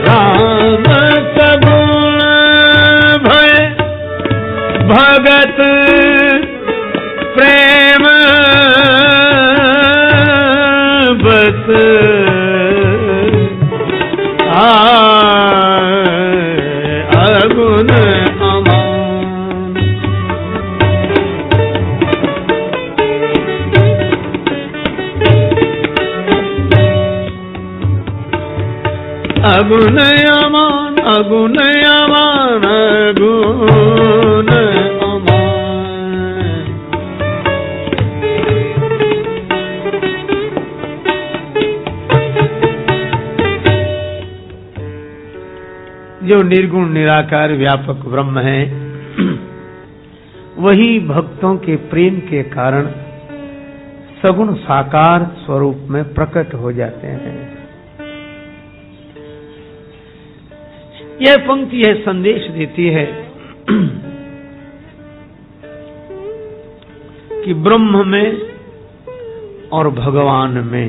राम सगुण भय भगत प्रेम बस अगुण अमान। अगुण अमान अगुण अमान अगुण अमान। जो निर्गुण निराकार व्यापक ब्रह्म है वही भक्तों के प्रेम के कारण सगुण साकार स्वरूप में प्रकट हो जाते हैं। यह पंक्ति यह संदेश देती है कि ब्रह्म में और भगवान में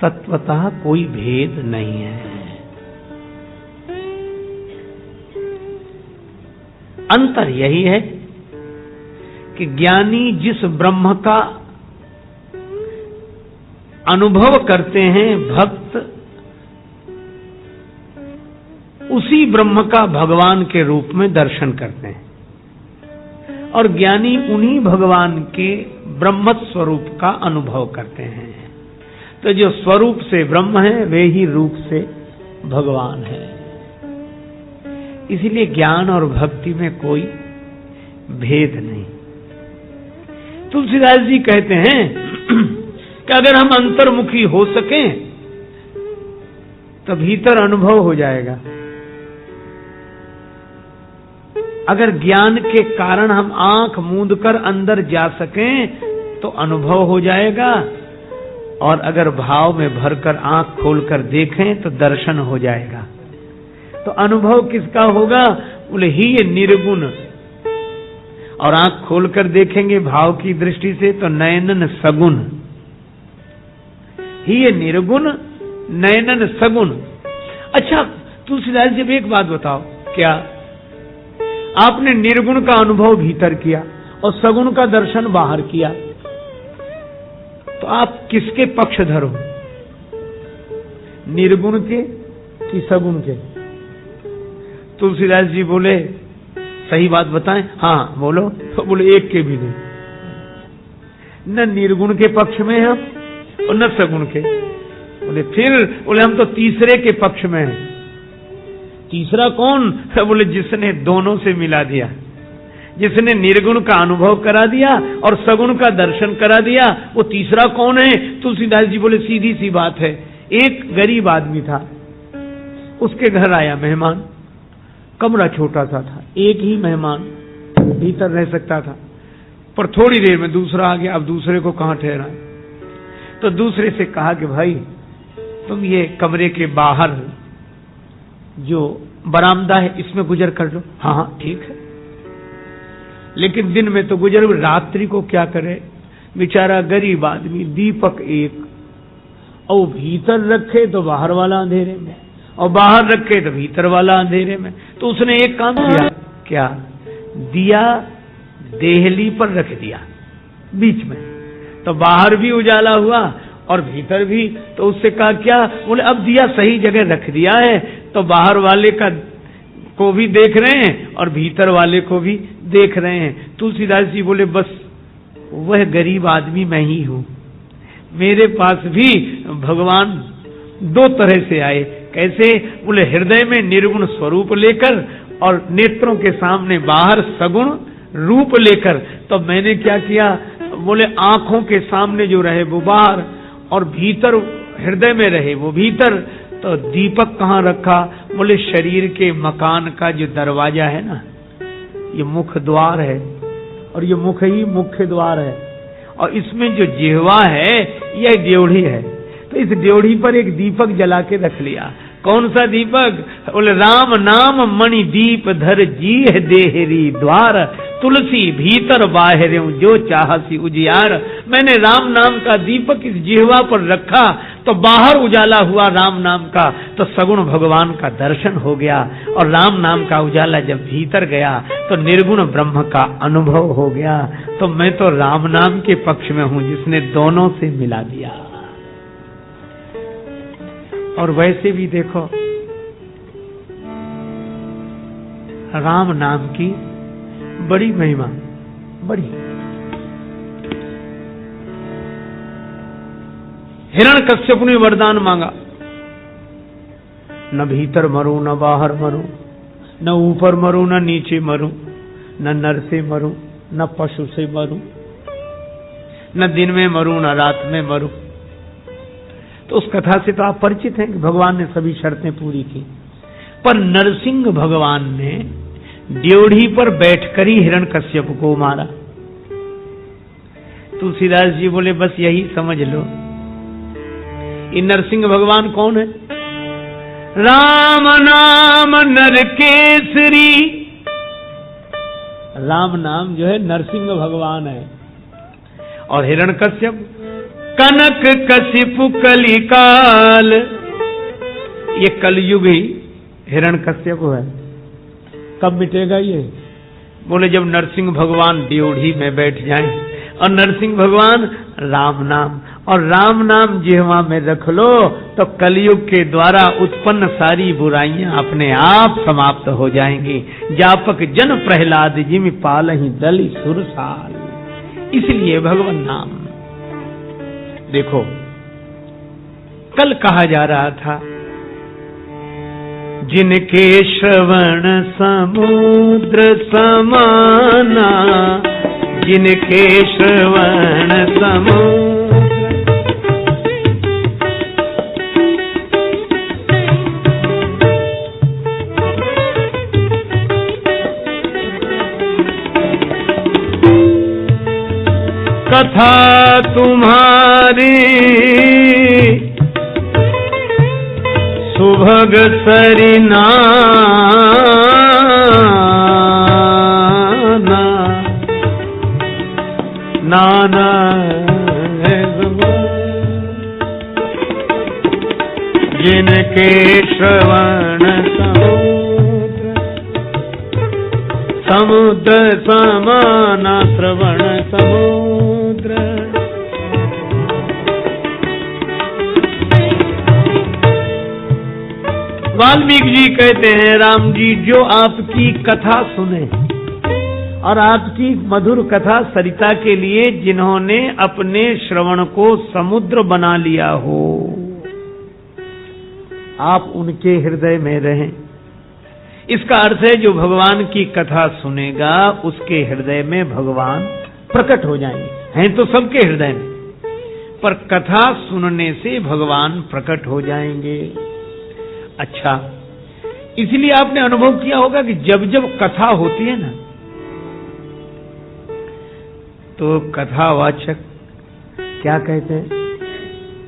तत्वतः कोई भेद नहीं है। अंतर यही है कि ज्ञानी जिस ब्रह्म का अनुभव करते हैं, भक्त उसी ब्रह्म का भगवान के रूप में दर्शन करते हैं और ज्ञानी उन्हीं भगवान के ब्रह्म स्वरूप का अनुभव करते हैं। तो जो स्वरूप से ब्रह्म है वे ही रूप से भगवान है। इसीलिए ज्ञान और भक्ति में कोई भेद नहीं। तुलसीदास जी कहते हैं कि अगर हम अंतर्मुखी हो सकें तो भीतर अनुभव हो जाएगा। अगर ज्ञान के कारण हम आंख मूंद कर अंदर जा सकें तो अनुभव हो जाएगा, और अगर भाव में भरकर आंख खोलकर देखें तो दर्शन हो जाएगा। तो अनुभव किसका होगा? बोले ही ये निर्गुण। और आंख खोलकर देखेंगे भाव की दृष्टि से तो नयनन सगुण। ही ये निर्गुण नयनन सगुण। अच्छा तुलसीदास जी एक बात बताओ, क्या आपने निर्गुण का अनुभव भीतर किया और सगुण का दर्शन बाहर किया, तो आप किसके पक्षधर हो? निर्गुण के कि सगुण के? तुलसीदास जी बोले सही बात बताएं। हाँ बोलो। तो बोले एक के भी नहीं, न निर्गुण के पक्ष में हम और न सगुण के। बोले फिर? बोले हम तो तीसरे के पक्ष में हैं। तीसरा कौन? बोले जिसने दोनों से मिला दिया, जिसने निर्गुण का अनुभव करा दिया और सगुण का दर्शन करा दिया, वो तीसरा कौन है? तुलसीदास जी बोले सीधी सी बात है। एक गरीब आदमी था, उसके घर आया मेहमान। कमरा छोटा सा था, एक ही मेहमान भीतर रह सकता था, पर थोड़ी देर में दूसरा आ गया। अब दूसरे को कहां ठहराए? तो दूसरे से कहा कि भाई तुम ये कमरे के बाहर जो बरामदा है इसमें गुजर कर लो। हाँ हाँ ठीक है, लेकिन दिन में तो गुजर, रात्रि को क्या करे? बेचारा गरीब आदमी, दीपक एक, और भीतर रखे तो बाहर वाला अंधेरे में, और बाहर रखे तो भीतर वाला अंधेरे में। तो उसने एक काम किया, क्या? दिया देहली पर रख दिया बीच में, तो बाहर भी उजाला हुआ और भीतर भी। तो उससे कहा क्या? बोले अब दिया सही जगह रख दिया है तो बाहर वाले का को भी देख रहे हैं और भीतर वाले को भी देख रहे हैं। तुलसीदास जी बोले बस वह गरीब आदमी मैं ही हूं। मेरे पास भी भगवान दो तरह से आए। कैसे? बोले हृदय में निर्गुण स्वरूप लेकर और नेत्रों के सामने बाहर सगुण रूप लेकर। तो मैंने क्या किया? बोले आंखों के सामने जो रहे वो बाहर और भीतर हृदय में रहे वो भीतर। तो दीपक कहाँ रखा? बोले शरीर के मकान का जो दरवाजा है ना, ये मुख द्वार है और ये मुख ही मुख्य द्वार है, और इसमें जो जिह्वा है यह ड्योढ़ी है। तो इस ड्योढ़ी पर एक दीपक जला के रख लिया। कौन सा दीपक? बोले राम नाम मणि दीप धर जी है देहरी द्वार, तुलसी भीतर बाहरों जो चाहसी उजियार। मैंने राम नाम का दीपक इस जिह्वा पर रखा तो बाहर उजाला हुआ राम नाम का, तो सगुण भगवान का दर्शन हो गया। और राम नाम का उजाला जब भीतर गया तो निर्गुण ब्रह्म का अनुभव हो गया। तो मैं तो राम नाम के पक्ष में हूं जिसने दोनों से मिला दिया। और वैसे भी देखो, राम नाम की बड़ी महिमा, बड़ी। हिरण्यकश्यप ने वरदान मांगा, न भीतर मरूं न बाहर मरूं, न ऊपर मरूं न नीचे मरूं, न नर से मरूं न पशु से मरूं, न दिन में मरूं न रात में मरूं। तो उस कथा से तो आप परिचित हैं कि भगवान ने सभी शर्तें पूरी की। पर नरसिंह भगवान ने ड्योढ़ी पर बैठकर ही हिरण्यकश्यप को मारा। तुलसीदास जी बोले बस यही समझ लो, ये नरसिंह भगवान कौन है? राम नाम नरकेसरी। राम नाम जो है नरसिंह भगवान है। और हिरण्यकश्यप कनक कशिपु कलिकाल, ये कलयुग ही हिरण्यकश्यप है। कब मिटेगा ये? बोले जब नरसिंह भगवान ड्योढ़ी में बैठ जाएं। और नरसिंह भगवान राम नाम, और राम नाम जिह्वा में रख लो तो कलयुग के द्वारा उत्पन्न सारी बुराइयां अपने आप समाप्त हो जाएंगी। जापक जन प्रहलाद जिमि पालहि दलि सुरसाल। इसलिए भगवान नाम देखो, कल कहा जा रहा था जिनके श्रवण समुद्र समाना, जिनके श्रवण समुद्र। कथा तुम्हारी सुभग सरिना, नाना जिनके श्रवण समुद्र, समुद्र समाना श्रवण समुद्र। वाल्मीकि जी कहते हैं, राम जी जो आपकी कथा सुने और आपकी मधुर कथा सरिता के लिए जिन्होंने अपने श्रवण को समुद्र बना लिया हो, आप उनके हृदय में रहें। इसका अर्थ है जो भगवान की कथा सुनेगा उसके हृदय में भगवान प्रकट हो जाएंगे। हैं तो सबके हृदय में, पर कथा सुनने से भगवान प्रकट हो जाएंगे। अच्छा, इसलिए आपने अनुभव किया होगा कि जब जब कथा होती है ना, तो कथावाचक क्या कहते हैं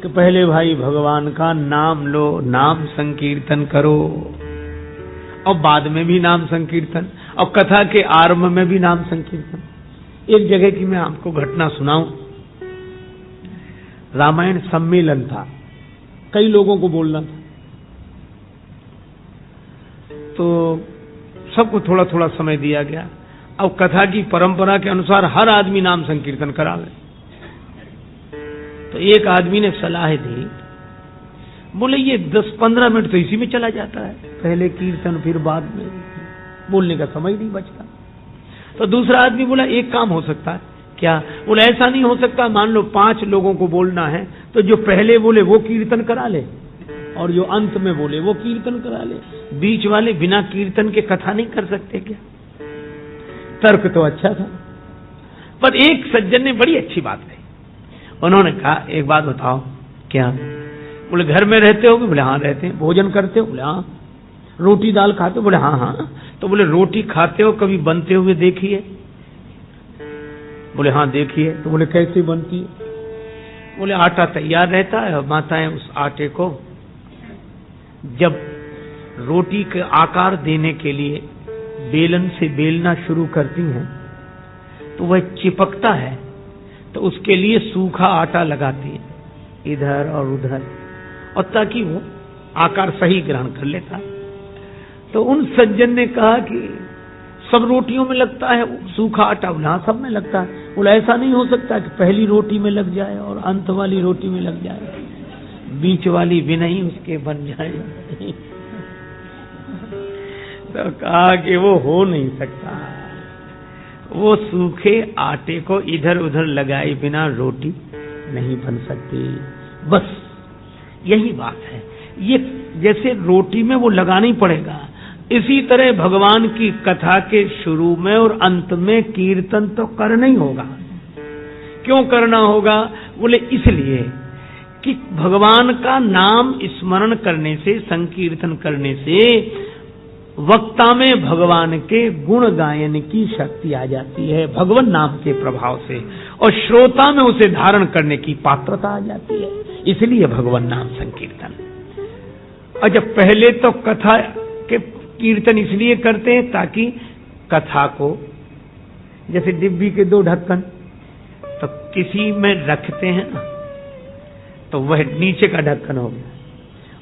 कि पहले भाई भगवान का नाम लो, नाम संकीर्तन करो, और बाद में भी नाम संकीर्तन, और कथा के आरंभ में भी नाम संकीर्तन। एक जगह की मैं आपको घटना सुनाऊं। रामायण सम्मेलन था, कई लोगों को बोलना था, तो सबको थोड़ा थोड़ा समय दिया गया। अब कथा की परंपरा के अनुसार हर आदमी नाम संकीर्तन करावे। तो एक आदमी ने सलाह दी, बोले ये 10-15 मिनट तो इसी में चला जाता है, पहले कीर्तन फिर बाद में, बोलने का समय नहीं बचता। तो दूसरा आदमी बोला एक काम हो सकता है। क्या? बोले ऐसा नहीं हो सकता, मान लो 5 लोगों को बोलना है तो जो पहले बोले वो कीर्तन करा ले, और जो अंत में बोले वो कीर्तन करा ले, बीच वाले बिना कीर्तन के कथा नहीं कर सकते क्या? तर्क तो अच्छा था, पर एक सज्जन ने बड़ी अच्छी बात कही। उन्होंने कहा एक बात बताओ। क्या? बोले घर में रहते हो? बोले हाँ रहते हैं। भोजन करते हो? बोले हाँ। रोटी दाल खाते हो? बोले हाँ हाँ। तो बोले रोटी खाते हो कभी बनते हुए देखी है? बोले हाँ देखी है। तो बोले कैसे बनती है? बोले आटा तैयार रहता है और माताएं उस आटे को जब रोटी के आकार देने के लिए बेलन से बेलना शुरू करती हैं तो वह चिपकता है, तो उसके लिए सूखा आटा लगाती है इधर और उधर, और ताकि वो आकार सही ग्रहण कर लेता। तो उन सज्जन ने कहा कि सब रोटियों में लगता है सूखा आटा, बोला सब में लगता है। बोला ऐसा नहीं हो सकता कि पहली रोटी में लग जाए और अंत वाली रोटी में लग जाए, बीच वाली भी नहीं उसके बन जाए। तो कहा कि वो हो नहीं सकता, वो सूखे आटे को इधर उधर लगाए बिना रोटी नहीं बन सकती। बस यही बात है, ये जैसे रोटी में वो लगाना ही पड़ेगा, इसी तरह भगवान की कथा के शुरू में और अंत में कीर्तन तो करना ही होगा। क्यों करना होगा? बोले इसलिए कि भगवान का नाम स्मरण करने से, संकीर्तन करने से वक्ता में भगवान के गुण गायन की शक्ति आ जाती है भगवान नाम के प्रभाव से, और श्रोता में उसे धारण करने की पात्रता आ जाती है। इसलिए भगवान नाम संकीर्तन। और जब पहले तो कथा के कीर्तन इसलिए करते हैं ताकि कथा को, जैसे डिब्बी के 2 ढक्कन, तो किसी में रखते हैं ना, तो वह नीचे का ढक्कन हो गया,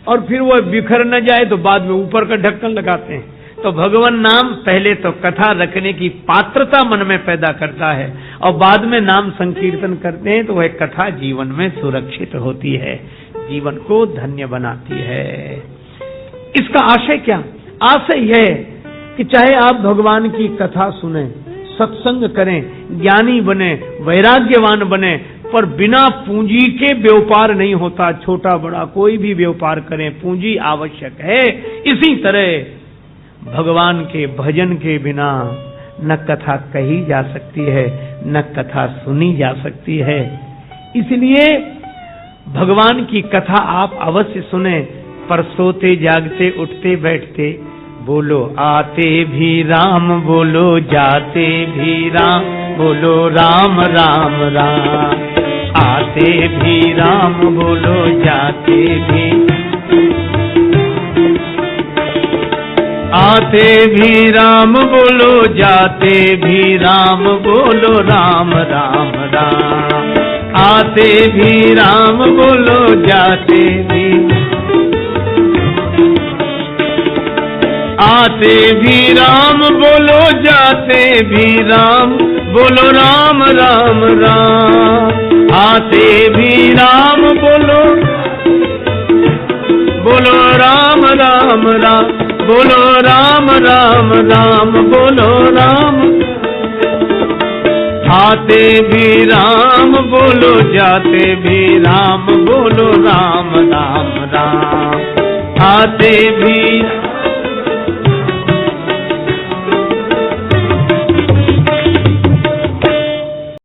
और फिर वह बिखर न जाए तो बाद में ऊपर का ढक्कन लगाते हैं। तो भगवान नाम पहले तो कथा रखने की पात्रता मन में पैदा करता है, और बाद में नाम संकीर्तन करते हैं तो वह कथा जीवन में सुरक्षित होती है, जीवन को धन्य बनाती है। इसका आशय क्या? आशय यह कि चाहे आप भगवान की कथा सुने, सत्संग करें, ज्ञानी बने, वैराग्यवान बने, पर बिना पूंजी के व्यापार नहीं होता। छोटा बड़ा कोई भी व्यापार करें, पूंजी आवश्यक है। इसी तरह भगवान के भजन के बिना न कथा कही जा सकती है, न कथा सुनी जा सकती है। इसलिए भगवान की कथा आप अवश्य सुने, पर सोते जागते उठते बैठते बोलो आते भी राम, बोलो जाते भी राम, बोलो राम राम राम। आते भी राम बोलो, जाते भी, आते भी राम बोलो, जाते भी राम बोलो, राम राम राम। आते भी राम बोलो, जाते भी, आते भी राम बोलो, जाते भी राम बोलो, राम राम राम। आते भी राम बोलो, बोलो राम राम राम, बोलो राम राम राम, बोलो राम। आते भी राम बोलो, जाते भी राम बोलो, राम राम राम। आते भी